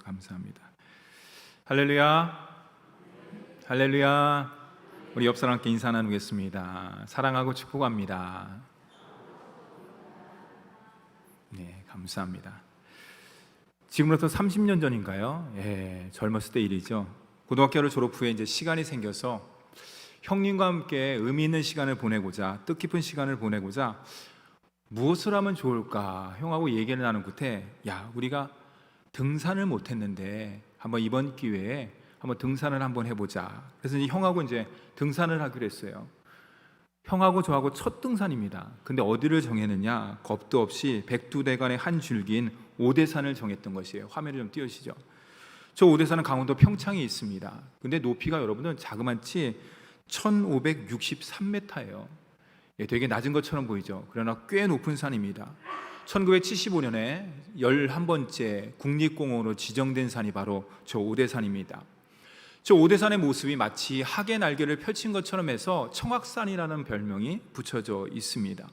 감사합니다. 할렐루야, 할렐루야. 우리 옆 사람께 인사 나누겠습니다. 사랑하고 축복합니다. 네, 감사합니다. 지금부터 30년 전인가요? 젊었을 때 일이죠. 고등학교를 졸업 후에 이제 시간이 생겨서 형님과 함께 의미 있는 시간을 보내고자, 뜻깊은 시간을 보내고자 무엇을 하면 좋을까 형하고 얘기를 나눈 끝에, 야, 우리가 등산을 못했는데 한번 이번 기회에 한번 등산을 한번 해보자. 그래서 이제 형하고 이제 등산을 하기로 했어요. 형하고 저하고 첫 등산입니다. 근데 어디를 정했느냐? 겁도 없이 백두대간의 한 줄기인 오대산을 정했던 것이에요. 화면을 좀 띄우시죠. 저 오대산은 강원도 평창에 있습니다. 근데 높이가 여러분은 자그마치 1563m예요. 되게 낮은 것처럼 보이죠. 그러나 꽤 높은 산입니다. 1975년에 11번째 국립공원으로 지정된 산이 바로 저 오대산입니다. 저 오대산의 모습이 마치 학의 날개를 펼친 것처럼 해서 청악산이라는 별명이 붙여져 있습니다.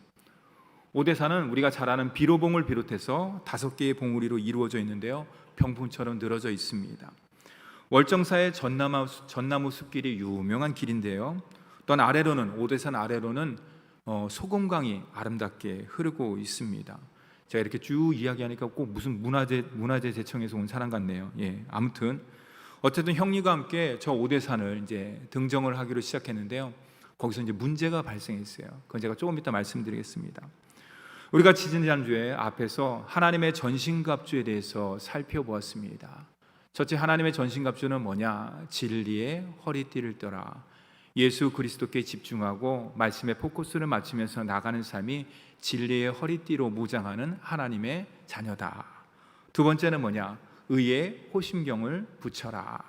오대산은 우리가 잘 아는 비로봉을 비롯해서 5개의 봉우리로 이루어져 있는데요, 병풍처럼 늘어져 있습니다. 월정사의 전나무 숲길이 유명한 길인데요, 또 아래로는, 오대산 아래로는 소금강이 아름답게 흐르고 있습니다. 제가 이렇게 쭉 이야기하니까 꼭 무슨 문화재 제청에서 온 사람 같네요. 아무튼 어쨌든 형님과 함께 저 오대산을 이제 등정을 하기로 시작했는데요, 거기서 이제 문제가 발생했어요. 그건 제가 조금 이따 말씀드리겠습니다. 우리가 지지난주에 앞에서 하나님의 전신갑주에 대해서 살펴보았습니다. 첫째, 하나님의 전신갑주는 뭐냐? 진리의 허리띠를 떠라. 예수 그리스도께 집중하고 말씀에 포커스를 맞추면서 나가는 삶이 진리의 허리띠로 무장하는 하나님의 자녀다. 두 번째는 뭐냐? 의의 호심경을 붙여라.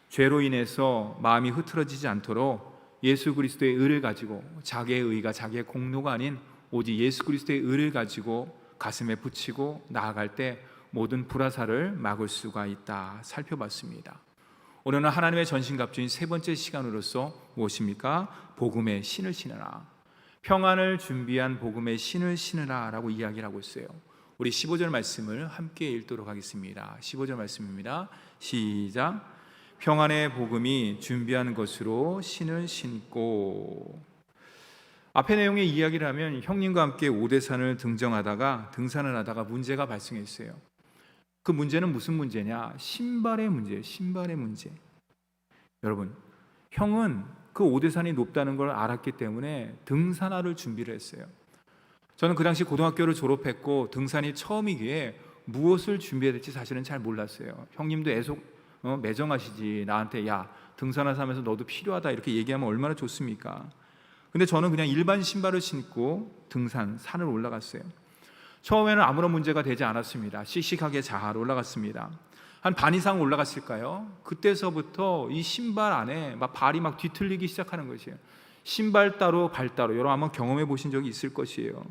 죄로 인해서 마음이 흐트러지지 않도록 예수 그리스도의 의를 가지고, 자기의 의가 자기의 공로가 아닌 오직 예수 그리스도의 의를 가지고 가슴에 붙이고 나아갈 때 모든 불화살을 막을 수가 있다 살펴봤습니다. 오늘은 하나님의 전신갑주인 세 번째 시간으로서 무엇입니까? 복음의 신을 신으라. 평안을 준비한 복음의 신을 신으라 라고 이야기를 하고 있어요. 우리 15절 말씀을 함께 읽도록 하겠습니다. 15절 말씀입니다. 시작. 평안의 복음이 준비한 것으로 신을 신고. 앞의 내용의 이야기를 하면 형님과 함께 오대산을 등산을 하다가 문제가 발생했어요. 그 문제는 무슨 문제냐? 신발의 문제예요. 신발의 문제. 여러분, 형은 그 오대산이 높다는 걸 알았기 때문에 등산화를 준비를 했어요. 저는 그 당시 고등학교를 졸업했고 등산이 처음이기에 무엇을 준비해야 될지 사실은 잘 몰랐어요. 형님도 애속 매정하시지, 나한테 야, 등산화 사면서 너도 필요하다 이렇게 얘기하면 얼마나 좋습니까? 근데 저는 그냥 일반 신발을 신고 산을 올라갔어요. 처음에는 아무런 문제가 되지 않았습니다. 씩씩하게 잘 올라갔습니다. 한 반 이상 올라갔을까요? 그때서부터 이 신발 안에 발이 막 뒤틀리기 시작하는 것이에요. 신발 따로 발 따로, 여러분 한번 경험해 보신 적이 있을 것이에요.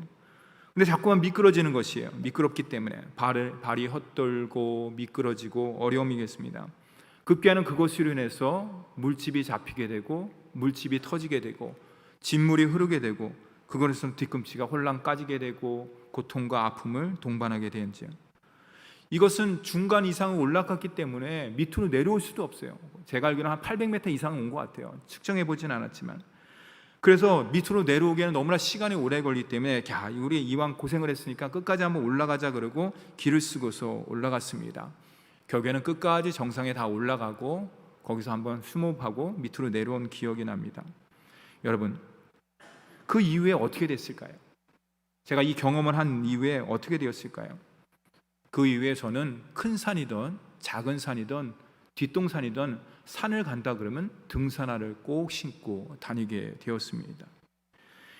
근데 자꾸만 미끄러지는 것이에요. 미끄럽기 때문에 발이 헛돌고 미끄러지고 어려움이겠습니다. 급기야는 그것으로 인해서 물집이 잡히게 되고 물집이 터지게 되고 진물이 흐르게 되고 그것에서 뒤꿈치가 홀랑 까지게 되고 고통과 아픔을 동반하게 되는지요. 이것은 중간 이상을 올라갔기 때문에 밑으로 내려올 수도 없어요. 제가 알기로는 한 800m 이상은 온 것 같아요. 측정해 보진 않았지만. 그래서 밑으로 내려오기에는 너무나 시간이 오래 걸리기 때문에 우리 이왕 고생을 했으니까 끝까지 한번 올라가자 그러고 길을 쓰고서 올라갔습니다. 결국에는 끝까지 정상에 다 올라가고 거기서 한번 숨호흡하고 밑으로 내려온 기억이 납니다. 여러분, 그 이후에 어떻게 됐을까요? 제가 이 경험을 한 이후에 어떻게 되었을까요? 그 이후에 저는 큰 산이든 작은 산이든 뒷동산이든 산을 간다 그러면 등산화를 꼭 신고 다니게 되었습니다.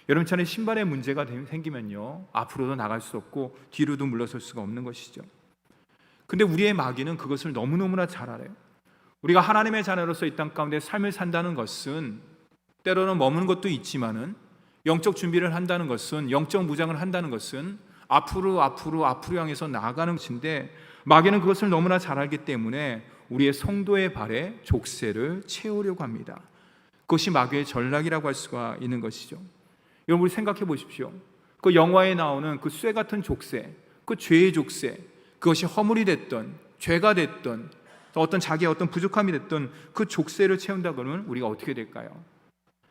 여러분처럼 신발에 문제가 생기면요, 앞으로도 나갈 수 없고 뒤로도 물러설 수가 없는 것이죠. 근데 우리의 마귀는 그것을 너무너무나 잘 알아요. 우리가 하나님의 자녀로서 이 땅 가운데 삶을 산다는 것은 때로는 머무는 것도 있지만은 영적 준비를 한다는 것은, 영적 무장을 한다는 것은 앞으로 향해서 나아가는 것인데, 마귀는 그것을 너무나 잘 알기 때문에 우리의 성도의 발에 족쇄를 채우려고 합니다. 그것이 마귀의 전략이라고 할 수가 있는 것이죠. 여러분, 우리 생각해 보십시오. 그 영화에 나오는 그 쇠 같은 족쇄, 그 죄의 족쇄, 그것이 허물이 됐던, 죄가 됐던 또 어떤 자기의 어떤 부족함이 됐던 그 족쇄를 채운다 그러면 우리가 어떻게 될까요?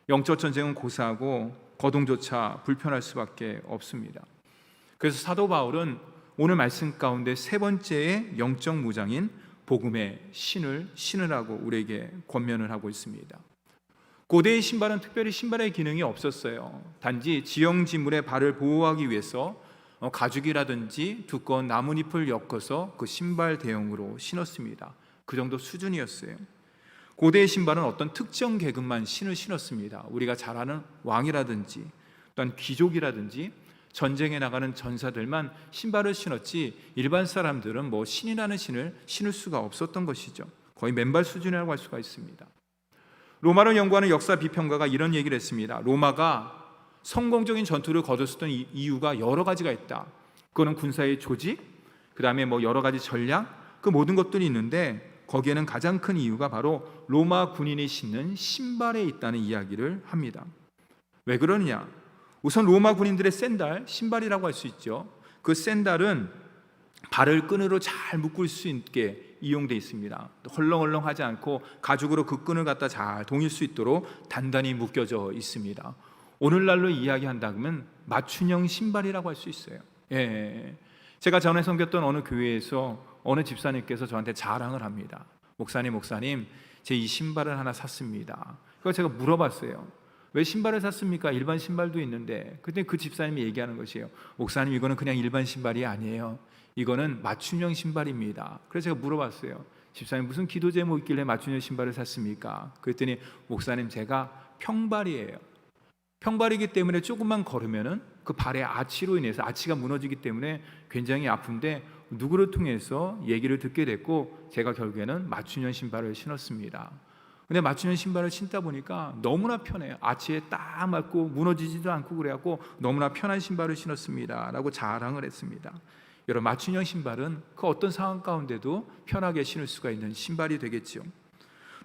영적 전쟁은 고사하고 거동조차 불편할 수밖에 없습니다. 그래서 사도 바울은 오늘 말씀 가운데 세 번째의 영적 무장인 복음의 신을 신으라고 우리에게 권면을 하고 있습니다. 고대의 신발은 특별히 신발의 기능이 없었어요. 단지 지형지물의 발을 보호하기 위해서 가죽이라든지 두꺼운 나뭇잎을 엮어서 그 신발 대용으로 신었습니다. 그 정도 수준이었어요. 고대의 신발은 어떤 특정 계급만 신을 신었습니다. 우리가 잘 아는 왕이라든지 또한 귀족이라든지 전쟁에 나가는 전사들만 신발을 신었지 일반 사람들은 신이라는 신을 신을 수가 없었던 것이죠. 거의 맨발 수준이라고 할 수가 있습니다. 로마를 연구하는 역사 비평가가 이런 얘기를 했습니다. 로마가 성공적인 전투를 거뒀었던 이유가 여러 가지가 있다. 그거는 군사의 조직, 그 다음에 여러 가지 전략, 그 모든 것들이 있는데 거기에는 가장 큰 이유가 바로 로마 군인이 신는 신발에 있다는 이야기를 합니다. 왜 그러느냐? 우선 로마 군인들의 샌들, 신발이라고 할 수 있죠. 그 샌들은 발을 끈으로 잘 묶을 수 있게 이용되어 있습니다. 헐렁헐렁하지 않고 가죽으로 그 끈을 갖다 잘 동일 수 있도록 단단히 묶여져 있습니다. 오늘날로 이야기한다면 맞춤형 신발이라고 할 수 있어요. 제가 전에 섬겼던 어느 교회에서 어느 집사님께서 저한테 자랑을 합니다. 목사님, 제 이 신발을 하나 샀습니다. 그래서 제가 물어봤어요. 왜 신발을 샀습니까? 일반 신발도 있는데. 그때 그 집사님이 얘기하는 것이에요. 목사님, 이거는 그냥 일반 신발이 아니에요. 이거는 맞춤형 신발입니다. 그래서 제가 물어봤어요. 집사님, 무슨 기도 제목 있길래 맞춤형 신발을 샀습니까? 그랬더니 목사님, 제가 평발이에요. 평발이기 때문에 조금만 걸으면은 그 발의 아치로 인해서 아치가 무너지기 때문에 굉장히 아픈데 누구를 통해서 얘기를 듣게 됐고 제가 결국에는 맞춤형 신발을 신었습니다. 근데 맞춤형 신발을 신다 보니까 너무나 편해요. 아치에 딱 맞고 무너지지도 않고 그래갖고 너무나 편한 신발을 신었습니다 라고 자랑을 했습니다. 여러분, 맞춤형 신발은 그 어떤 상황 가운데도 편하게 신을 수가 있는 신발이 되겠죠.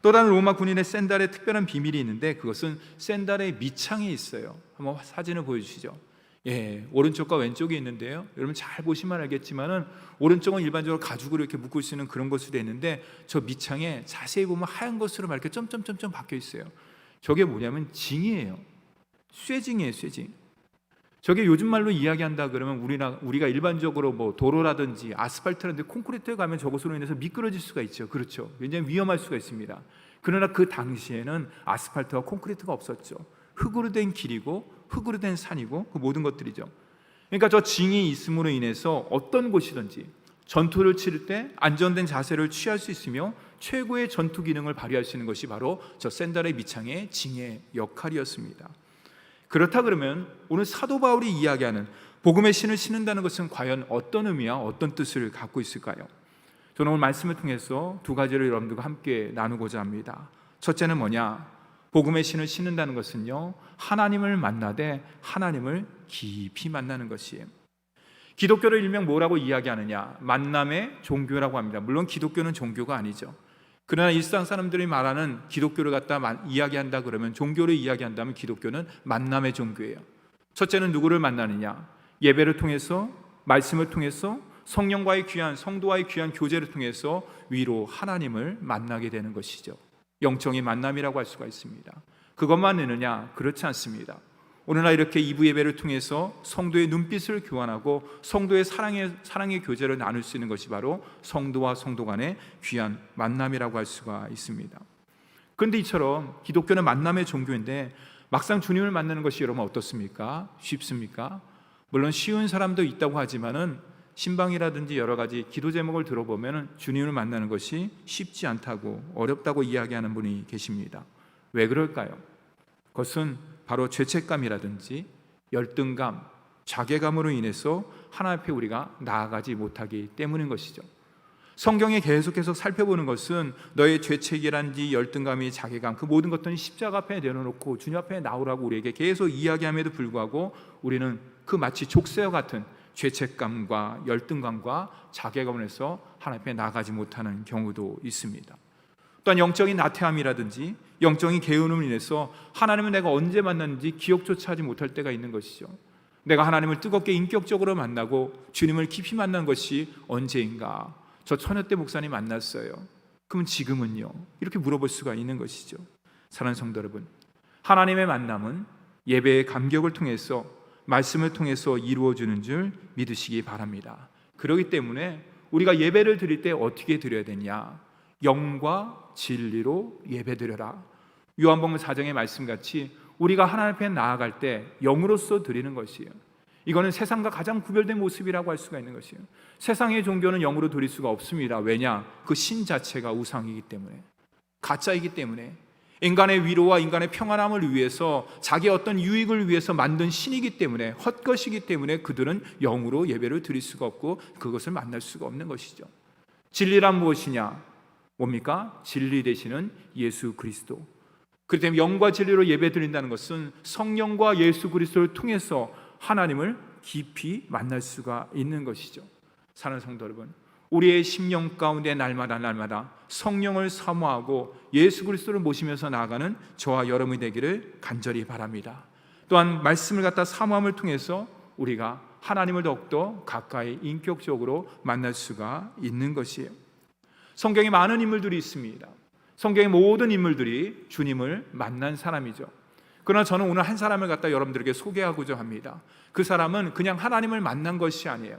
또 다른 로마 군인의 샌들에 특별한 비밀이 있는데 그것은 샌들의 밑창에 있어요. 한번 사진을 보여주시죠. 오른쪽과 왼쪽이 있는데요. 여러분 잘 보시면 알겠지만은 오른쪽은 일반적으로 가죽으로 이렇게 묶을 수 있는 그런 것으로 되어 있는데 저 밑창에 자세히 보면 하얀 것으로 막 이렇게 점점점점 박혀 있어요. 저게 뭐냐면 징이에요. 쇠징이에요, 쇠징. 저게 요즘 말로 이야기한다 그러면 우리가 일반적으로 도로라든지 아스팔트라든지 콘크리트에 가면 저것으로 인해서 미끄러질 수가 있죠. 그렇죠. 굉장히 위험할 수가 있습니다. 그러나 그 당시에는 아스팔트와 콘크리트가 없었죠. 흙으로 된 길이고 흙으로 된 산이고 그 모든 것들이죠. 그러니까 저 징이 있음으로 인해서 어떤 곳이든지 전투를 치를 때 안전된 자세를 취할 수 있으며 최고의 전투 기능을 발휘할 수 있는 것이 바로 저 샌들의 밑창의 징의 역할이었습니다. 그렇다 그러면 오늘 사도 바울이 이야기하는 복음의 신을 신는다는 것은 과연 어떤 의미와 어떤 뜻을 갖고 있을까요? 저는 오늘 말씀을 통해서 두 가지를 여러분들과 함께 나누고자 합니다. 첫째는 뭐냐? 복음의 신을 신는다는 것은요, 하나님을 만나되 하나님을 깊이 만나는 것이에요. 기독교를 일명 뭐라고 이야기하느냐? 만남의 종교라고 합니다. 물론 기독교는 종교가 아니죠. 그러나 일상 사람들이 말하는 기독교를 갖다 이야기한다 그러면, 종교를 이야기한다면 기독교는 만남의 종교예요. 첫째는 누구를 만나느냐? 예배를 통해서, 말씀을 통해서, 성령과의 귀한, 성도와의 귀한 교제를 통해서 위로 하나님을 만나게 되는 것이죠. 영적인 만남이라고 할 수가 있습니다. 그것만 느느냐? 그렇지 않습니다. 오늘날 이렇게 2부 예배를 통해서 성도의 눈빛을 교환하고 성도의 사랑의 교제를 나눌 수 있는 것이 바로 성도와 성도 간의 귀한 만남이라고 할 수가 있습니다. 그런데 이처럼 기독교는 만남의 종교인데 막상 주님을 만나는 것이 여러분 어떻습니까? 쉽습니까? 물론 쉬운 사람도 있다고 하지만은 신방이라든지 여러 가지 기도 제목을 들어보면 주님을 만나는 것이 쉽지 않다고, 어렵다고 이야기하는 분이 계십니다. 왜 그럴까요? 그것은 바로 죄책감이라든지 열등감, 자괴감으로 인해서 하나님 앞에 우리가 나아가지 못하기 때문인 것이죠. 성경에 계속해서 살펴보는 것은 너의 죄책이라든지 열등감이, 자괴감, 그 모든 것들은 십자가 앞에 내려놓고 주님 앞에 나오라고 우리에게 계속 이야기함에도 불구하고 우리는 그 마치 족쇄와 같은 죄책감과 열등감과 자괴감을 해서 하나님 앞에 나가지 못하는 경우도 있습니다. 또한 영적인 나태함이라든지 영적인 게으름을 인해서 하나님을 내가 언제 만났는지 기억조차 하지 못할 때가 있는 것이죠. 내가 하나님을 뜨겁게 인격적으로 만나고 주님을 깊이 만난 것이 언제인가? 저 처녀 때 목사님 만났어요. 그럼 지금은요? 이렇게 물어볼 수가 있는 것이죠. 사랑하는 성도 여러분, 하나님의 만남은 예배의 감격을 통해서, 말씀을 통해서 이루어지는 줄 믿으시기 바랍니다. 그렇기 때문에 우리가 예배를 드릴 때 어떻게 드려야 되냐? 영과 진리로 예배드려라. 요한복음 4장의 말씀같이 우리가 하나님 앞에 나아갈 때 영으로서 드리는 것이에요. 이거는 세상과 가장 구별된 모습이라고 할 수가 있는 것이에요. 세상의 종교는 영으로 드릴 수가 없습니다. 왜냐? 그 신 자체가 우상이기 때문에, 가짜이기 때문에, 인간의 위로와 인간의 평안함을 위해서 자기의 어떤 유익을 위해서 만든 신이기 때문에, 헛것이기 때문에 그들은 영으로 예배를 드릴 수가 없고 그것을 만날 수가 없는 것이죠. 진리란 무엇이냐? 뭡니까? 진리 되시는 예수 그리스도. 그렇기 때문에 영과 진리로 예배 드린다는 것은 성령과 예수 그리스도를 통해서 하나님을 깊이 만날 수가 있는 것이죠. 사랑하는 성도 여러분, 우리의 심령 가운데 날마다 성령을 사모하고 예수 그리스도를 모시면서 나아가는 저와 여러분이 되기를 간절히 바랍니다. 또한 말씀을 갖다 사모함을 통해서 우리가 하나님을 더욱더 가까이 인격적으로 만날 수가 있는 것이에요. 성경에 많은 인물들이 있습니다. 성경의 모든 인물들이 주님을 만난 사람이죠. 그러나 저는 오늘 한 사람을 갖다 여러분들에게 소개하고자 합니다. 그 사람은 그냥 하나님을 만난 것이 아니에요.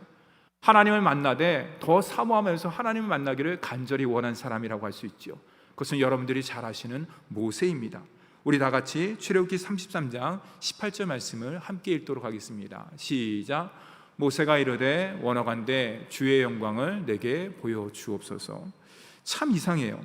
하나님을 만나되 더 사모하면서 하나님을 만나기를 간절히 원한 사람이라고 할 수 있죠. 그것은 여러분들이 잘 아시는 모세입니다. 우리 다 같이 출애굽기 33장 18절 말씀을 함께 읽도록 하겠습니다. 시작. 모세가 이르되 원하건대 주의 영광을 내게 보여주옵소서. 참 이상해요.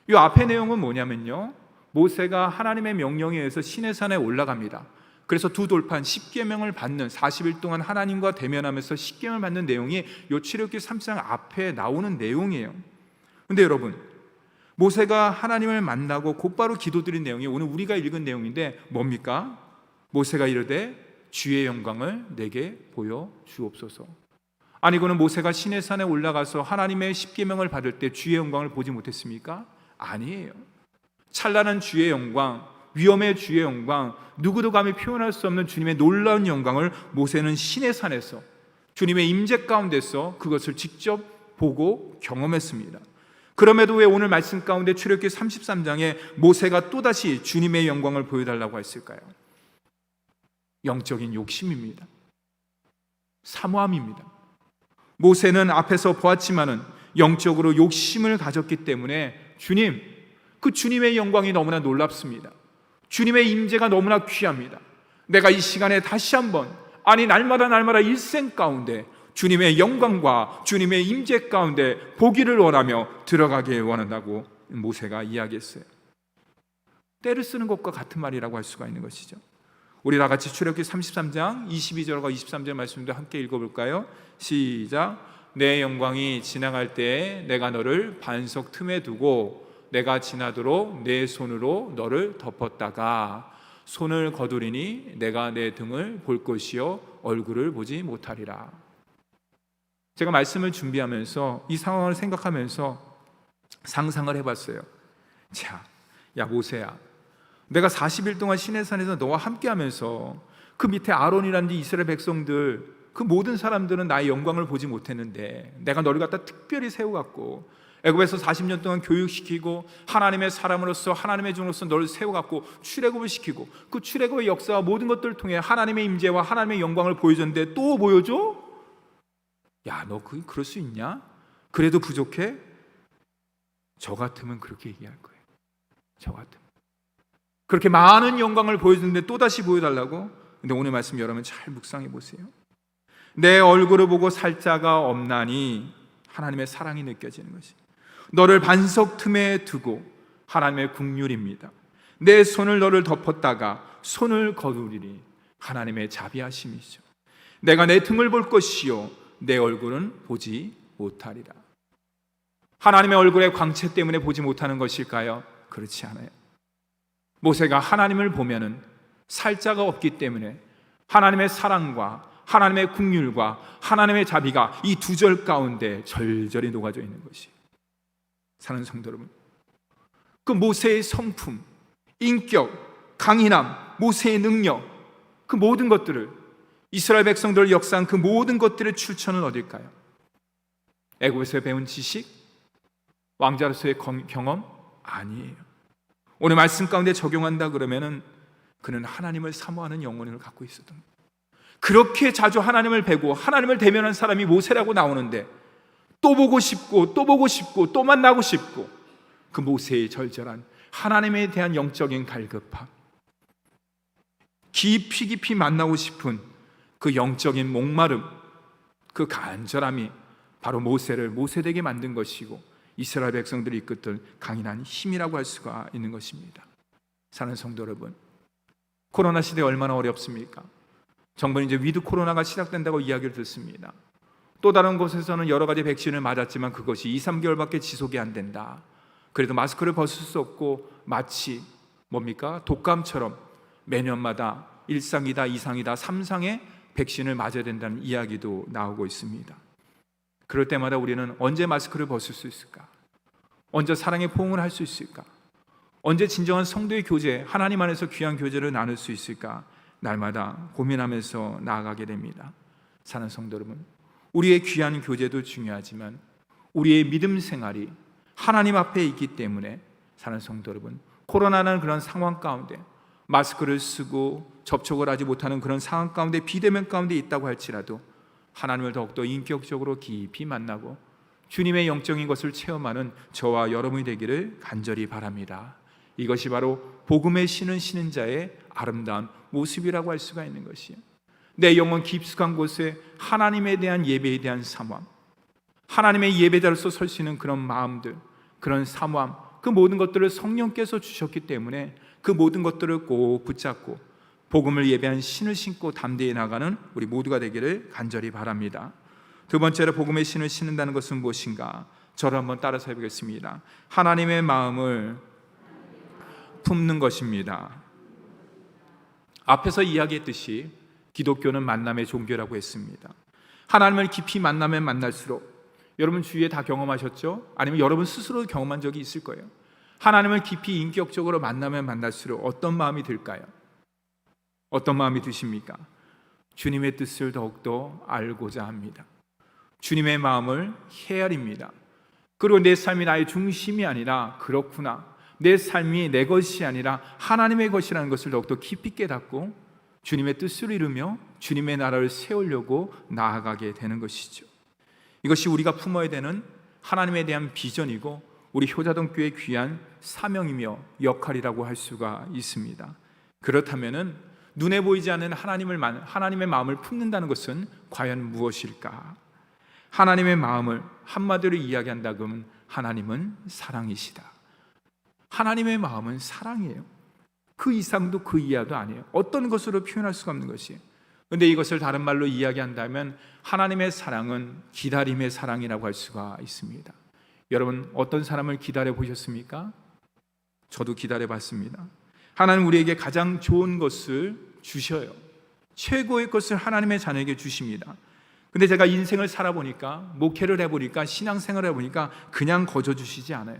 이 앞의 내용은 뭐냐면요, 모세가 하나님의 명령에 의해서 시내산에 올라갑니다. 그래서 두 돌판 10계명을 받는, 40일 동안 하나님과 대면하면서 10계명을 받는 내용이 이 출애굽기 3장 앞에 나오는 내용이에요. 근데 여러분, 모세가 하나님을 만나고 곧바로 기도드린 내용이 오늘 우리가 읽은 내용인데 뭡니까? 모세가 이르되 주의 영광을 내게 보여주옵소서. 아니, 그는 모세가 시내산에 올라가서 하나님의 10계명을 받을 때 주의 영광을 보지 못했습니까? 아니에요. 찬란한 주의 영광, 위엄의 주의 영광, 누구도 감히 표현할 수 없는 주님의 놀라운 영광을 모세는 시내산에서 주님의 임재 가운데서 그것을 직접 보고 경험했습니다. 그럼에도 왜 오늘 말씀 가운데 출애굽기 33장에 모세가 또다시 주님의 영광을 보여달라고 했을까요? 영적인 욕심입니다. 사모함입니다. 모세는 앞에서 보았지만은 영적으로 욕심을 가졌기 때문에 주님, 그 주님의 영광이 너무나 놀랍습니다. 주님의 임재가 너무나 귀합니다. 내가 이 시간에 다시 한번, 아니 날마다 일생 가운데 주님의 영광과 주님의 임재 가운데 보기를 원하며 들어가길 원한다고 모세가 이야기했어요. 때를 쓰는 것과 같은 말이라고 할 수가 있는 것이죠. 우리 다 같이 출애굽기 33장 22절과 23절 말씀도 함께 읽어볼까요? 시작. 내 영광이 지나갈 때에 내가 너를 반석 틈에 두고 내가 지나도록 내 손으로 너를 덮었다가 손을 거두리니 내가 내 등을 볼 것이요 얼굴을 보지 못하리라. 제가 말씀을 준비하면서 이 상황을 생각하면서 상상을 해봤어요. 자, 야 모세야, 내가 40일 동안 시내산에서 너와 함께하면서 그 밑에 아론이라든지 이스라엘 백성들, 그 모든 사람들은 나의 영광을 보지 못했는데 내가 너를 갖다 특별히 세워갖고 애굽에서 40년 동안 교육시키고 하나님의 사람으로서, 하나님의 종으로서 너를 세워갖고 출애굽을 시키고 그 출애굽의 역사와 모든 것들을 통해 하나님의 임재와 하나님의 영광을 보여줬는데 또 보여줘? 야, 너 그럴 수 있냐? 그래도 부족해? 저 같으면 그렇게 얘기할 거예요. 저 같으면 그렇게 많은 영광을 보여줬는데 또다시 보여달라고? 근데 오늘 말씀 여러분 잘 묵상해 보세요. 내 얼굴을 보고 살 자가 없나니 하나님의 사랑이 느껴지는 것이, 너를 반석 틈에 두고 하나님의 긍휼입니다. 내 손을 너를 덮었다가 손을 거두리니 하나님의 자비하심이죠. 내가 내 등을 볼 것이요 내 얼굴은 보지 못하리라. 하나님의 얼굴의 광채 때문에 보지 못하는 것일까요? 그렇지 않아요. 모세가 하나님을 보면은 살 자가 없기 때문에 하나님의 사랑과 하나님의 긍휼과 하나님의 자비가 이 두 절 가운데 절절히 녹아져 있는 것이, 사랑하는 성도 여러분, 그 모세의 성품, 인격, 강인함, 모세의 능력, 그 모든 것들을, 이스라엘 백성들 역사한 그 모든 것들의 출처는 어딜까요? 애굽에서 배운 지식, 왕자로서의 경험 아니에요. 오늘 말씀 가운데 적용한다 그러면은 그는 하나님을 사모하는 영혼을 갖고 있었던 거예요. 그렇게 자주 하나님을 배고 하나님을 대면한 사람이 모세라고 나오는데 또 보고 싶고 또 보고 싶고 또 만나고 싶고, 그 모세의 절절한 하나님에 대한 영적인 갈급함, 깊이 깊이 만나고 싶은 그 영적인 목마름, 그 간절함이 바로 모세를 모세되게 만든 것이고 이스라엘 백성들이 이끌던 강인한 힘이라고 할 수가 있는 것입니다. 사랑하는 성도 여러분, 코로나 시대에 얼마나 어렵습니까? 정부는 이제 위드 코로나가 시작된다고 이야기를 듣습니다. 또 다른 곳에서는 여러 가지 백신을 맞았지만 그것이 2-3개월밖에 지속이 안 된다. 그래도 마스크를 벗을 수 없고 마치 뭡니까? 독감처럼 매년마다 1상이다, 2상이다, 3상의 백신을 맞아야 된다는 이야기도 나오고 있습니다. 그럴 때마다 우리는 언제 마스크를 벗을 수 있을까? 언제 사랑의 포옹을 할 수 있을까? 언제 진정한 성도의 교제, 하나님 안에서 귀한 교제를 나눌 수 있을까? 날마다 고민하면서 나아가게 됩니다. 사랑하는 성도 여러분, 우리의 귀한 교제도 중요하지만 우리의 믿음 생활이 하나님 앞에 있기 때문에, 사랑하는 성도 여러분, 코로나라는 그런 상황 가운데 마스크를 쓰고 접촉을 하지 못하는 그런 상황 가운데, 비대면 가운데 있다고 할지라도 하나님을 더욱더 인격적으로 깊이 만나고 주님의 영적인 것을 체험하는 저와 여러분이 되기를 간절히 바랍니다. 이것이 바로 복음의 신은 자의 아름다운 모습이라고 할 수가 있는 것이에요. 내 영혼 깊숙한 곳에 하나님에 대한 예배에 대한 사모함, 하나님의 예배자로서 설 수 있는 그런 마음들, 그런 사모함, 그 모든 것들을 성령께서 주셨기 때문에 그 모든 것들을 꼭 붙잡고 복음을 예배한 신을 신고 담대히 나가는 우리 모두가 되기를 간절히 바랍니다. 두 번째로 복음의 신을 신는다는 것은 무엇인가? 저를 한번 따라서 해보겠습니다. 하나님의 마음을 품는 것입니다. 앞에서 이야기했듯이 기독교는 만남의 종교라고 했습니다. 하나님을 깊이 만나면 만날수록, 여러분 주위에 다 경험하셨죠? 아니면 여러분 스스로 경험한 적이 있을 거예요. 하나님을 깊이 인격적으로 만나면 만날수록 어떤 마음이 들까요? 어떤 마음이 드십니까? 주님의 뜻을 더욱더 알고자 합니다. 주님의 마음을 헤아립니다. 그리고 내 삶이 나의 중심이 아니라, 그렇구나, 내 삶이 내 것이 아니라 하나님의 것이라는 것을 더욱더 깊이 깨닫고 주님의 뜻을 이루며 주님의 나라를 세우려고 나아가게 되는 것이죠. 이것이 우리가 품어야 되는 하나님에 대한 비전이고 우리 효자동교의 귀한 사명이며 역할이라고 할 수가 있습니다. 그렇다면 눈에 보이지 않는 하나님의 마음을 품는다는 것은 과연 무엇일까? 하나님의 마음을 한마디로 이야기한다 그러면 하나님은 사랑이시다. 하나님의 마음은 사랑이에요. 그 이상도 그 이하도 아니에요. 어떤 것으로 표현할 수가 없는 것이에요. 그런데 이것을 다른 말로 이야기한다면 하나님의 사랑은 기다림의 사랑이라고 할 수가 있습니다. 여러분 어떤 사람을 기다려 보셨습니까? 저도 기다려 봤습니다. 하나님 우리에게 가장 좋은 것을 주셔요. 최고의 것을 하나님의 자녀에게 주십니다. 근데 제가 인생을 살아보니까, 목회를 해보니까, 신앙생활을 해보니까 그냥 거저 주시지 않아요.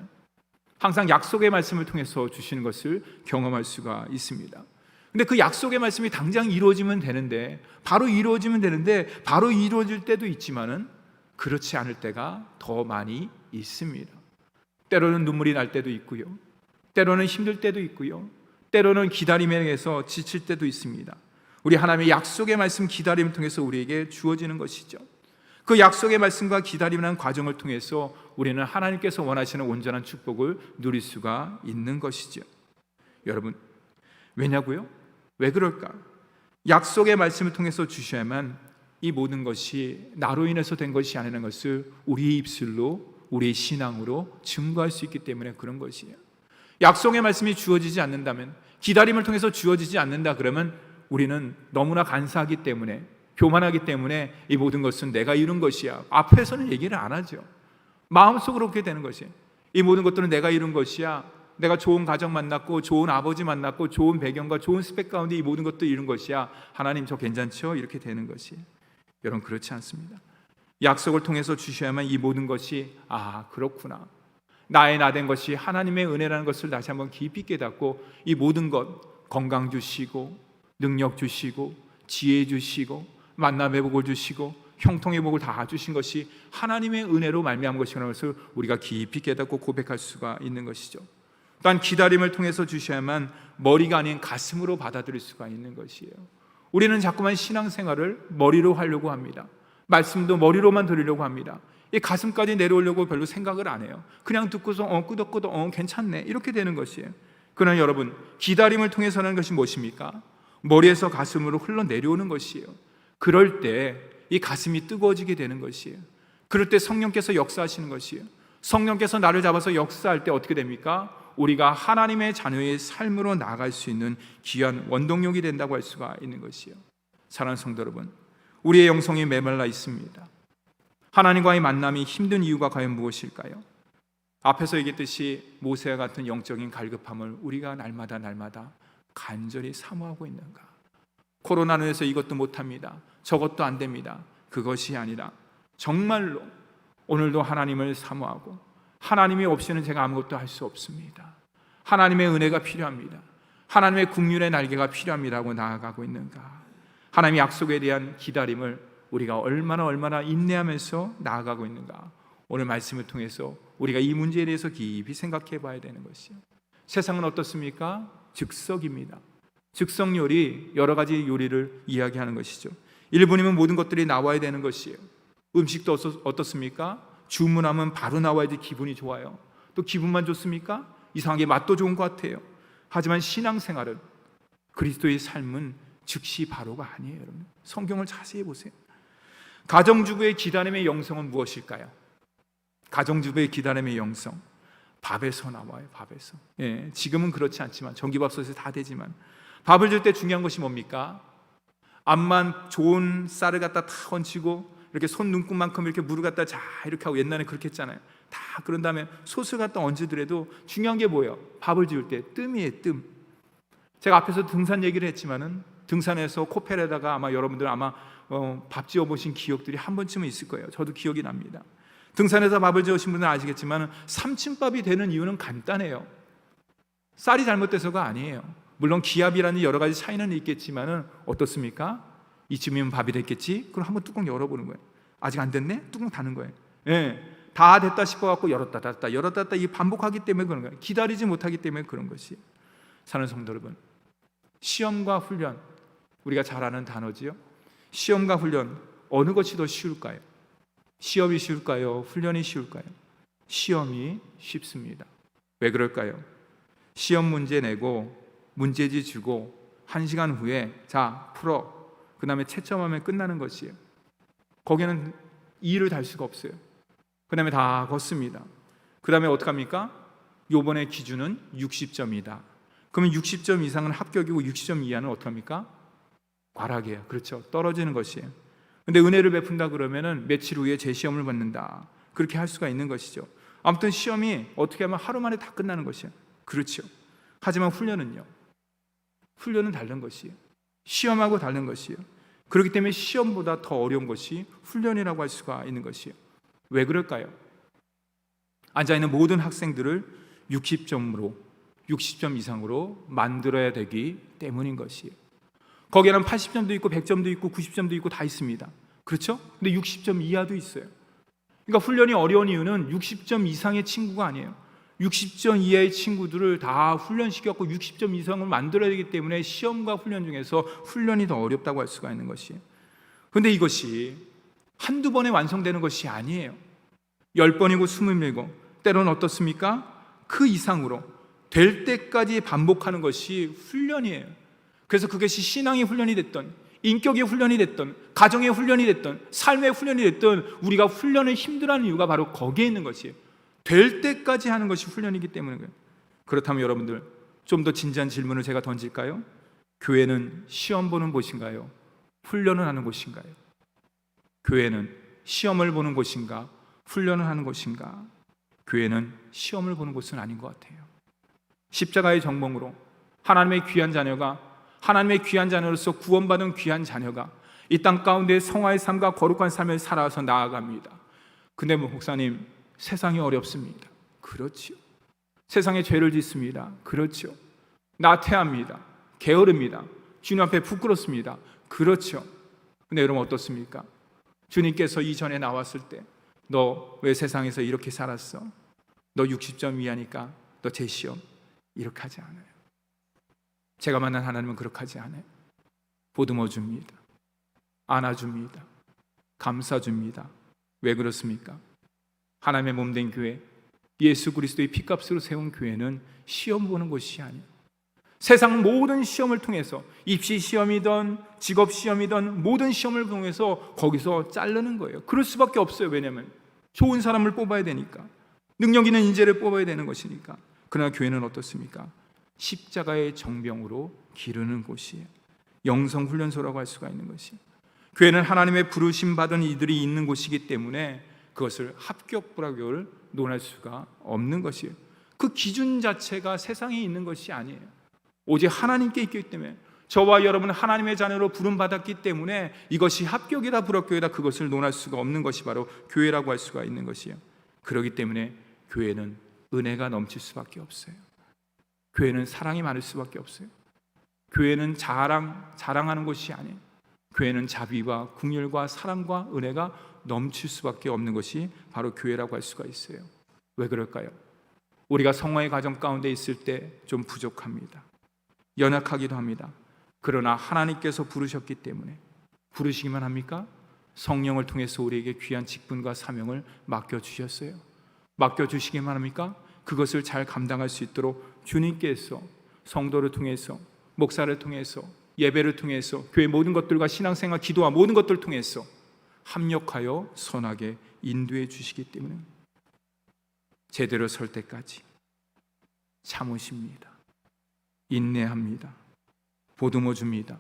항상 약속의 말씀을 통해서 주시는 것을 경험할 수가 있습니다. 근데 그 약속의 말씀이 당장 이루어지면 되는데, 바로 이루어지면 되는데, 바로 이루어질 때도 있지만은 그렇지 않을 때가 더 많이 있습니다. 때로는 눈물이 날 때도 있고요, 때로는 힘들 때도 있고요, 때로는 기다림에 의해서 지칠 때도 있습니다. 우리 하나님의 약속의 말씀 기다림을 통해서 우리에게 주어지는 것이죠. 그 약속의 말씀과 기다림이라는 과정을 통해서 우리는 하나님께서 원하시는 온전한 축복을 누릴 수가 있는 것이죠. 여러분 왜냐고요? 왜 그럴까? 약속의 말씀을 통해서 주셔야만 이 모든 것이 나로 인해서 된 것이 아니라는 것을 우리의 입술로, 우리의 신앙으로 증거할 수 있기 때문에 그런 것이에요. 약속의 말씀이 주어지지 않는다면, 기다림을 통해서 주어지지 않는다 그러면 우리는 너무나 간사하기 때문에, 교만하기 때문에 이 모든 것은 내가 이룬 것이야, 앞에서는 얘기를 안 하죠. 마음속으로 그렇게 되는 것이에요. 이 모든 것들은 내가 이룬 것이야, 내가 좋은 가정 만났고 좋은 아버지 만났고 좋은 배경과 좋은 스펙 가운데 이 모든 것도 이룬 것이야, 하나님 저 괜찮죠? 이렇게 되는 것이에요. 여러분 그렇지 않습니다. 약속을 통해서 주셔야만 이 모든 것이, 아 그렇구나, 나의 나된 것이 하나님의 은혜라는 것을 다시 한번 깊이 깨닫고 이 모든 것, 건강 주시고 능력 주시고 지혜 주시고 만남 회복을 주시고 형통의 복을 다 주신 것이 하나님의 은혜로 말미암은 것이라는 것을 우리가 깊이 깨닫고 고백할 수가 있는 것이죠. 또한 기다림을 통해서 주셔야만 머리가 아닌 가슴으로 받아들일 수가 있는 것이에요. 우리는 자꾸만 신앙생활을 머리로 하려고 합니다. 말씀도 머리로만 들으려고 합니다. 이 가슴까지 내려오려고 별로 생각을 안 해요. 그냥 듣고서 끄덕끄덕 괜찮네 이렇게 되는 것이에요. 그러나 여러분, 기다림을 통해서 하는 것이 무엇입니까? 머리에서 가슴으로 흘러내려오는 것이에요. 그럴 때 이 가슴이 뜨거워지게 되는 것이에요. 그럴 때 성령께서 역사하시는 것이에요. 성령께서 나를 잡아서 역사할 때 어떻게 됩니까? 우리가 하나님의 자녀의 삶으로 나아갈 수 있는 귀한 원동력이 된다고 할 수가 있는 것이에요. 사랑하는 성도 여러분, 우리의 영성이 메말라 있습니다. 하나님과의 만남이 힘든 이유가 과연 무엇일까요? 앞에서 얘기했듯이 모세와 같은 영적인 갈급함을 우리가 날마다 간절히 사모하고 있는가? 코로나로 해서 이것도 못합니다. 저것도 안 됩니다. 그것이 아니라 정말로 오늘도 하나님을 사모하고 하나님이 없이는 제가 아무것도 할 수 없습니다. 하나님의 은혜가 필요합니다. 하나님의 긍휼의 날개가 필요합니다고 나아가고 있는가? 하나님의 약속에 대한 기다림을 우리가 얼마나 인내하면서 나아가고 있는가? 오늘 말씀을 통해서 우리가 이 문제에 대해서 깊이 생각해 봐야 되는 것이요. 세상은 어떻습니까? 즉석입니다. 즉석 요리, 여러 가지 요리를 이야기하는 것이죠. 1분이면 모든 것들이 나와야 되는 것이에요. 음식도 어떻습니까? 주문하면 바로 나와야지 기분이 좋아요. 또 기분만 좋습니까? 이상하게 맛도 좋은 것 같아요. 하지만 신앙생활은, 그리스도의 삶은 즉시 바로가 아니에요. 여러분, 성경을 자세히 보세요. 가정주부의 기다림의 영성은 무엇일까요? 가정주부의 기다림의 영성, 밥에서 나와요. 밥에서. 지금은 그렇지 않지만, 전기밥솥에서 다 되지만 밥을 줄 때 중요한 것이 뭡니까? 앞만 좋은 쌀을 갖다 다 얹히고 이렇게 손 눈금만큼 이렇게 물을 갖다 자 이렇게 하고, 옛날에 그렇게 했잖아요. 다 그런 다음에 솥을 갖다 얹으더라도 중요한 게 뭐예요? 밥을 지을 때 뜸이에요. 뜸. 제가 앞에서 등산 얘기를 했지만은 등산에서 코펠에다가 아마 여러분들 밥 지어 보신 기억들이 한 번쯤은 있을 거예요. 저도 기억이 납니다. 등산에서 밥을 지으신 분들은 아시겠지만 삼층밥이 되는 이유는 간단해요. 쌀이 잘못돼서가 아니에요. 물론 기압이라는 여러 가지 차이는 있겠지만은 어떻습니까? 이쯤이면 밥이 됐겠지? 그럼 한번 뚜껑 열어보는 거예요. 아직 안 됐네? 뚜껑 닫는 거예요. 다 됐다 싶어갖고 열었다 닫았다 이 반복하기 때문에 그런 거예요. 기다리지 못하기 때문에 그런 것이에요. 사는 성도 여러분, 시험과 훈련, 우리가 잘 아는 단어지요. 시험과 훈련, 어느 것이 더 쉬울까요? 시험이 쉬울까요? 훈련이 쉬울까요? 시험이 쉽습니다. 왜 그럴까요? 시험 문제 내고 문제지 주고 1시간 후에 자 풀어, 그 다음에 채점하면 끝나는 것이에요. 거기에는 이의를 달 수가 없어요. 그 다음에 다 걷습니다. 그 다음에 어떡합니까? 요번에 기준은 60점이다. 그러면 60점 이상은 합격이고 60점 이하는 어떡합니까? 과락이에요. 그렇죠. 떨어지는 것이에요. 근데 은혜를 베푼다 그러면은 며칠 후에 재시험을 받는다. 그렇게 할 수가 있는 것이죠. 아무튼 시험이 어떻게 하면 하루 만에 다 끝나는 것이에요. 그렇죠. 하지만 훈련은요. 훈련은 다른 것이에요. 시험하고 다른 것이에요. 그렇기 때문에 시험보다 더 어려운 것이 훈련이라고 할 수가 있는 것이에요. 왜 그럴까요? 앉아있는 모든 학생들을 60점 이상으로 만들어야 되기 때문인 것이에요. 거기에는 80점도 있고 100점도 있고 90점도 있고 다 있습니다. 그렇죠? 근데 60점 이하도 있어요. 그러니까 훈련이 어려운 이유는 60점 이상의 친구가 아니에요. 60점 이하의 친구들을 다 훈련시켰고 60점 이상을 만들어야 되기 때문에 시험과 훈련 중에서 훈련이 더 어렵다고 할 수가 있는 것이에요. 그런데 이것이 한두 번에 완성되는 것이 아니에요. 10번이고 20번이고 때로는 어떻습니까? 그 이상으로 될 때까지 반복하는 것이 훈련이에요. 그래서 그것이 신앙의 훈련이 됐던, 인격의 훈련이 됐던, 가정의 훈련이 됐던, 삶의 훈련이 됐던, 우리가 훈련을 힘들어하는 이유가 바로 거기에 있는 것이에요. 될 때까지 하는 것이 훈련이기 때문에. 그렇다면 여러분들, 좀 더 진지한 질문을 제가 던질까요? 교회는 시험 보는 곳인가요? 훈련을 하는 곳인가요? 교회는 시험을 보는 곳인가? 훈련을 하는 곳인가? 교회는 시험을 보는 곳은 아닌 것 같아요. 십자가의 정봉으로 하나님의 귀한 자녀가, 하나님의 귀한 자녀로서 구원받은 귀한 자녀가 이 땅 가운데 성화의 삶과 거룩한 삶을 살아서 나아갑니다. 근데 목사님, 세상이 어렵습니다. 그렇죠. 세상에 죄를 짓습니다. 그렇죠. 나태합니다. 게으릅니다. 주님 앞에 부끄럽습니다. 그렇죠. 근데 여러분 어떻습니까? 주님께서 이전에 나왔을 때 너 왜 세상에서 이렇게 살았어? 너 60점 이하니까 너 재시험 이렇게 하지 않아요. 제가 만난 하나님은 그렇게 하지 않아요. 보듬어 줍니다. 안아줍니다. 감싸줍니다. 왜 그렇습니까? 하나님의 몸된 교회, 예수 그리스도의 피값으로 세운 교회는 시험 보는 곳이 아니에요. 세상 모든 시험을 통해서, 입시 시험이든 직업 시험이든 모든 시험을 통해서 거기서 자르는 거예요. 그럴 수밖에 없어요. 왜냐하면 좋은 사람을 뽑아야 되니까, 능력 있는 인재를 뽑아야 되는 것이니까. 그러나 교회는 어떻습니까? 십자가의 정병으로 기르는 곳이에요. 영성훈련소라고 할 수가 있는 것이에요. 교회는 하나님의 부르심 받은 이들이 있는 곳이기 때문에 그것을 합격 불합격을 논할 수가 없는 것이에요. 그 기준 자체가 세상에 있는 것이 아니에요. 오직 하나님께 있기 때문에, 저와 여러분은 하나님의 자녀로 부름받았기 때문에 이것이 합격이다 불합격이다 그것을 논할 수가 없는 것이 바로 교회라고 할 수가 있는 것이에요. 그렇기 때문에 교회는 은혜가 넘칠 수밖에 없어요. 교회는 사랑이 많을 수밖에 없어요. 교회는 자랑하는 곳이 아니에요. 교회는 자비와 긍휼과 사랑과 은혜가 넘칠 수밖에 없는 것이 바로 교회라고 할 수가 있어요. 왜 그럴까요? 우리가 성화의 과정 가운데 있을 때 좀 부족합니다. 연약하기도 합니다. 그러나 하나님께서 부르셨기 때문에, 부르시기만 합니까? 성령을 통해서 우리에게 귀한 직분과 사명을 맡겨주셨어요. 맡겨주시기만 합니까? 그것을 잘 감당할 수 있도록 주님께서 성도를 통해서, 목사를 통해서, 예배를 통해서, 교회 모든 것들과 신앙생활, 기도와 모든 것들을 통해서 합력하여 선하게 인도해 주시기 때문에 제대로 설 때까지 참으십니다. 인내합니다. 보듬어 줍니다.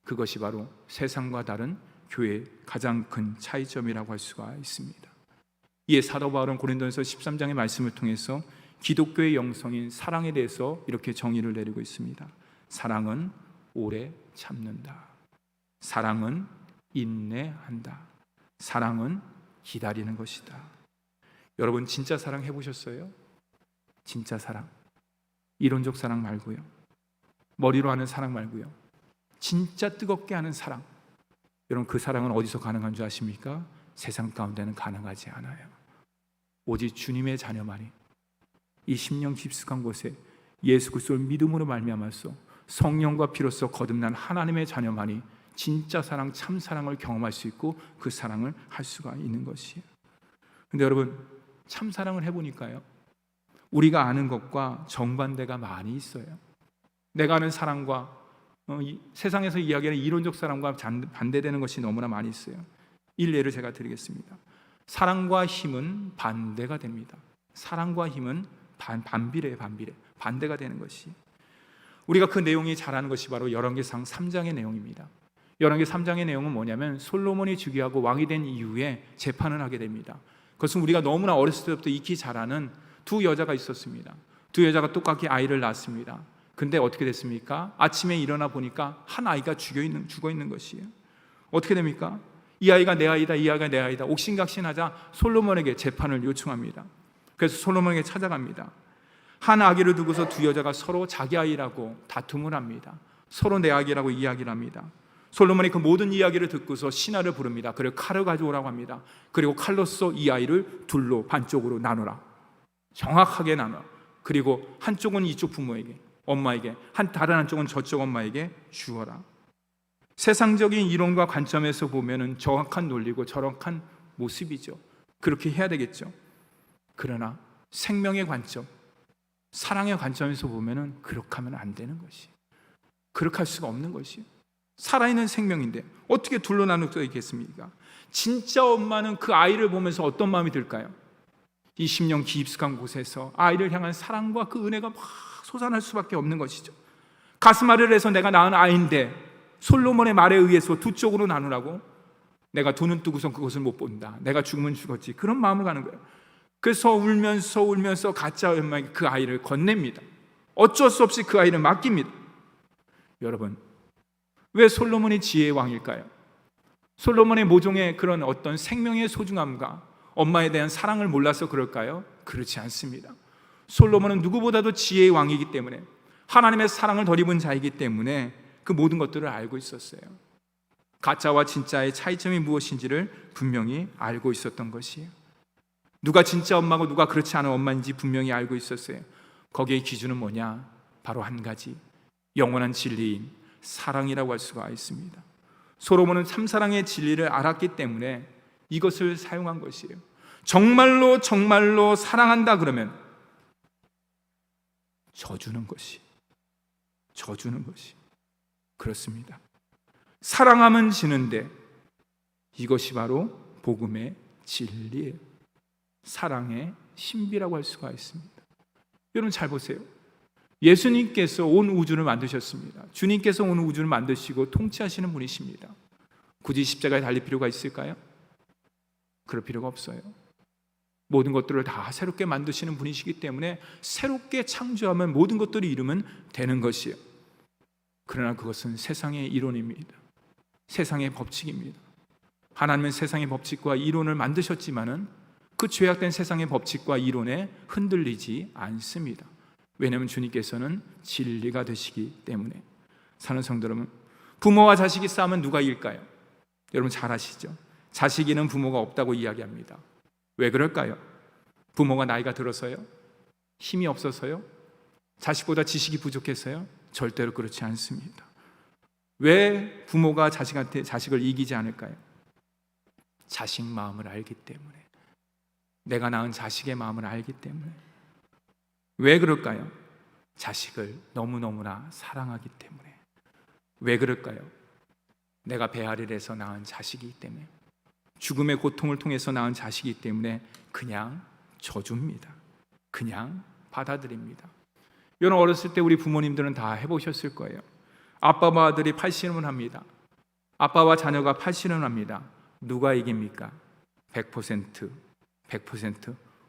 그것이 바로 세상과 다른 교회의 가장 큰 차이점이라고 할 수가 있습니다. 이에 사도 바울은 고린도전서 13장의 말씀을 통해서 기독교의 영성인 사랑에 대해서 이렇게 정의를 내리고 있습니다. 사랑은 오래 참는다. 사랑은 인내한다. 사랑은 기다리는 것이다. 여러분 진짜 사랑 해보셨어요? 진짜 사랑, 이론적 사랑 말고요, 머리로 하는 사랑 말고요, 진짜 뜨겁게 하는 사랑. 여러분 그 사랑은 어디서 가능한 줄 아십니까? 세상 가운데는 가능하지 않아요. 오직 주님의 자녀만이 이 심령 깊숙한 곳에 예수 그리스도를 믿음으로 말미암아서 성령과 피로써 거듭난 하나님의 자녀만이 진짜 사랑, 참 사랑을 경험할 수 있고 그 사랑을 할 수가 있는 것이에요. 근데 여러분 참 사랑을 해보니까요, 우리가 아는 것과 정반대가 많이 있어요. 내가 아는 사랑과 세상에서 이야기하는 이론적 사랑과 반대되는 것이 너무나 많이 있어요. 일례를 제가 드리겠습니다. 사랑과 힘은 반대가 됩니다. 사랑과 힘은 반비례예요. 반대가 되는 것이. 우리가 그 내용이 잘 아는 것이 바로 열왕기상 3장의 내용입니다. 열왕기 3장의 내용은 뭐냐면 솔로몬이 즉위하고 왕이 된 이후에 재판을 하게 됩니다. 그것은 우리가 너무나 어렸을 때부터 익히 잘 아는 두 여자가 있었습니다. 두 여자가 똑같이 아이를 낳았습니다. 근데 어떻게 됐습니까? 아침에 일어나 보니까 한 아이가 죽어 있는 것이에요. 어떻게 됩니까? 이 아이가 내 아이다, 이 아이가 내 아이다 옥신각신하자 솔로몬에게 재판을 요청합니다. 그래서 솔로몬에게 찾아갑니다. 한 아기를 두고서 두 여자가 서로 자기 아이라고 다툼을 합니다. 서로 내 아기라고 이야기를 합니다. 솔로몬이 그 모든 이야기를 듣고서 신하를 부릅니다. 그리고 칼을 가져오라고 합니다. 그리고 칼로써 이 아이를 둘로 반쪽으로 나누라. 정확하게 나눠. 그리고 한쪽은 이쪽 부모에게, 엄마에게, 다른 한쪽은 저쪽 엄마에게 주어라. 세상적인 이론과 관점에서 보면은 정확한 논리고 정확한 모습이죠. 그렇게 해야 되겠죠. 그러나 생명의 관점, 사랑의 관점에서 보면은 그렇게 하면 안 되는 것이, 그렇게 할 수가 없는 것이. 살아있는 생명인데 어떻게 둘로 나눌 수 있겠습니까? 진짜 엄마는 그 아이를 보면서 어떤 마음이 들까요? 이 심령 깊숙한 곳에서 아이를 향한 사랑과 그 은혜가 막 솟아날 수밖에 없는 것이죠. 가슴앓이를 해서 내가 낳은 아이인데 솔로몬의 말에 의해서 두 쪽으로 나누라고? 내가 두 눈 뜨고선 그것을 못 본다. 내가 죽으면 죽었지. 그런 마음을 가는 거예요. 그래서 울면서 가짜 엄마에게 그 아이를 건넵니다. 어쩔 수 없이 그 아이를 맡깁니다. 여러분, 왜 솔로몬이 지혜의 왕일까요? 솔로몬의 모종의 그런 어떤 생명의 소중함과 엄마에 대한 사랑을 몰라서 그럴까요? 그렇지 않습니다. 솔로몬은 누구보다도 지혜의 왕이기 때문에, 하나님의 사랑을 덧입은 자이기 때문에 그 모든 것들을 알고 있었어요. 가짜와 진짜의 차이점이 무엇인지를 분명히 알고 있었던 것이에요. 누가 진짜 엄마고 누가 그렇지 않은 엄마인지 분명히 알고 있었어요. 거기에 기준은 뭐냐? 바로 한 가지, 영원한 진리인 사랑이라고 할 수가 있습니다. 솔로몬은 참사랑의 진리를 알았기 때문에 이것을 사용한 것이에요. 정말로 정말로 사랑한다 그러면 져주는 것이, 그렇습니다. 사랑하면 지는데 이것이 바로 복음의 진리예요. 사랑의 신비라고 할 수가 있습니다. 여러분 잘 보세요. 예수님께서 온 우주를 만드셨습니다. 주님께서 온 우주를 만드시고 통치하시는 분이십니다. 굳이 십자가에 달릴 필요가 있을까요? 그럴 필요가 없어요. 모든 것들을 다 새롭게 만드시는 분이시기 때문에 새롭게 창조하면 모든 것들이 이루면 되는 것이에요. 그러나 그것은 세상의 이론입니다. 세상의 법칙입니다. 하나님은 세상의 법칙과 이론을 만드셨지만은 그 죄악된 세상의 법칙과 이론에 흔들리지 않습니다. 왜냐하면 주님께서는 진리가 되시기 때문에. 사는 성도 여러분, 부모와 자식이 싸우면 누가 이길까요? 여러분 잘 아시죠? 자식이는 부모가 없다고 이야기합니다. 왜 그럴까요? 부모가 나이가 들어서요? 힘이 없어서요? 자식보다 지식이 부족해서요? 절대로 그렇지 않습니다. 왜 부모가 자식을 이기지 않을까요? 자식 마음을 알기 때문에, 내가 낳은 자식의 마음을 알기 때문에. 왜 그럴까요? 자식을 너무너무나 사랑하기 때문에. 왜 그럴까요? 내가 배아리를 해서 낳은 자식이기 때문에, 죽음의 고통을 통해서 낳은 자식이기 때문에 그냥 져줍니다. 그냥 받아들입니다. 여러분 어렸을 때 우리 부모님들은 다 해보셨을 거예요. 아빠와 아들이 팔씨름을 합니다. 아빠와 자녀가 팔씨름을 합니다. 누가 이깁니까? 100%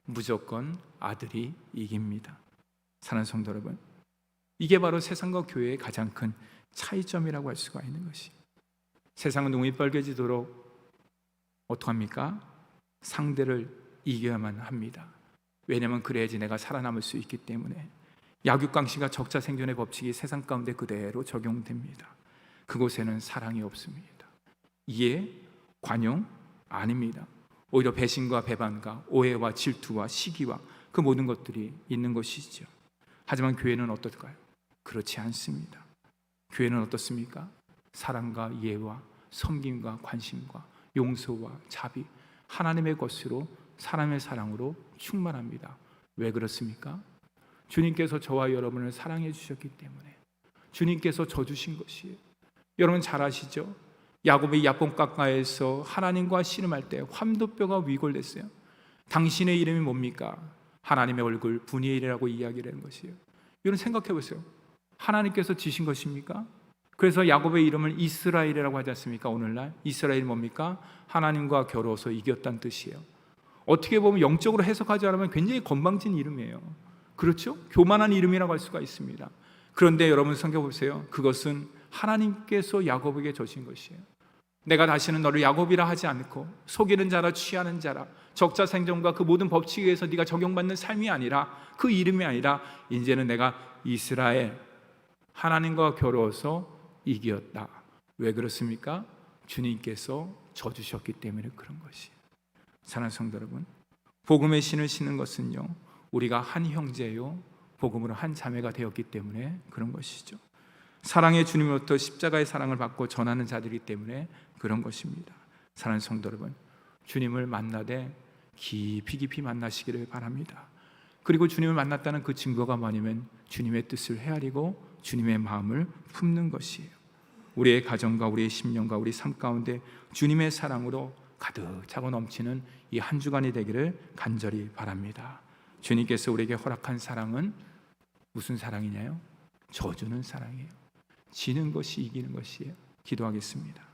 무조건 아들이 이깁니다. 사랑하는 성도 여러분, 이게 바로 세상과 교회의 가장 큰 차이점이라고 할 수가 있는 것이. 세상은 눈이 빨개지도록 어떡합니까? 상대를 이겨야만 합니다. 왜냐하면 그래야지 내가 살아남을 수 있기 때문에. 약육강식과 적자생존의 법칙이 세상 가운데 그대로 적용됩니다. 그곳에는 사랑이 없습니다. 이해, 관용 아닙니다. 오히려 배신과 배반과 오해와 질투와 시기와 그 모든 것들이 있는 것이죠. 하지만 교회는 어떨까요? 그렇지 않습니다. 교회는 어떻습니까? 사랑과 이해와 섬김과 관심과 용서와 자비, 하나님의 것으로, 사람의 사랑으로 충만합니다. 왜 그렇습니까? 주님께서 저와 여러분을 사랑해 주셨기 때문에. 주님께서 져 주신 것이에요. 여러분 잘 아시죠? 야곱이 야복강가에서 하나님과 씨름할 때 환도뼈가 위골됐어요. 당신의 이름이 뭡니까? 하나님의 얼굴 분이엘이라고 이야기를 하는 것이에요. 여러분 생각해 보세요. 하나님께서 지신 것입니까? 그래서 야곱의 이름을 이스라엘이라고 하지 않습니까? 오늘날 이스라엘이 뭡니까? 하나님과 겨루어서 이겼다는 뜻이에요. 어떻게 보면 영적으로 해석하지 않으면 굉장히 건방진 이름이에요. 그렇죠? 교만한 이름이라고 할 수가 있습니다. 그런데 여러분 생각해 보세요. 그것은 하나님께서 야곱에게 주신 것이에요. 내가 다시는 너를 야곱이라 하지 않고 속이는 자라 취하는 자라, 적자생존과 그 모든 법칙에 의해서 네가 적용받는 삶이 아니라, 그 이름이 아니라 이제는 내가 이스라엘, 하나님과 겨루어서 이겼다. 왜 그렇습니까? 주님께서 져주셨기 때문에 그런 것이에요. 사랑하는 성도 여러분, 복음의 신을 신는 것은요, 우리가 한 형제요 복음으로 한 자매가 되었기 때문에 그런 것이죠. 사랑의 주님으로부터 십자가의 사랑을 받고 전하는 자들이기 때문에 그런 것입니다. 사랑하는 성도 여러분, 주님을 만나되 깊이 만나시기를 바랍니다. 그리고 주님을 만났다는 그 증거가 뭐냐면 주님의 뜻을 헤아리고 주님의 마음을 품는 것이에요. 우리의 가정과 우리의 심령과 우리 삶 가운데 주님의 사랑으로 가득 차고 넘치는 이 한 주간이 되기를 간절히 바랍니다. 주님께서 우리에게 허락한 사랑은 무슨 사랑이냐요? 져주는 사랑이에요. 지는 것이 이기는 것이에요. 기도하겠습니다.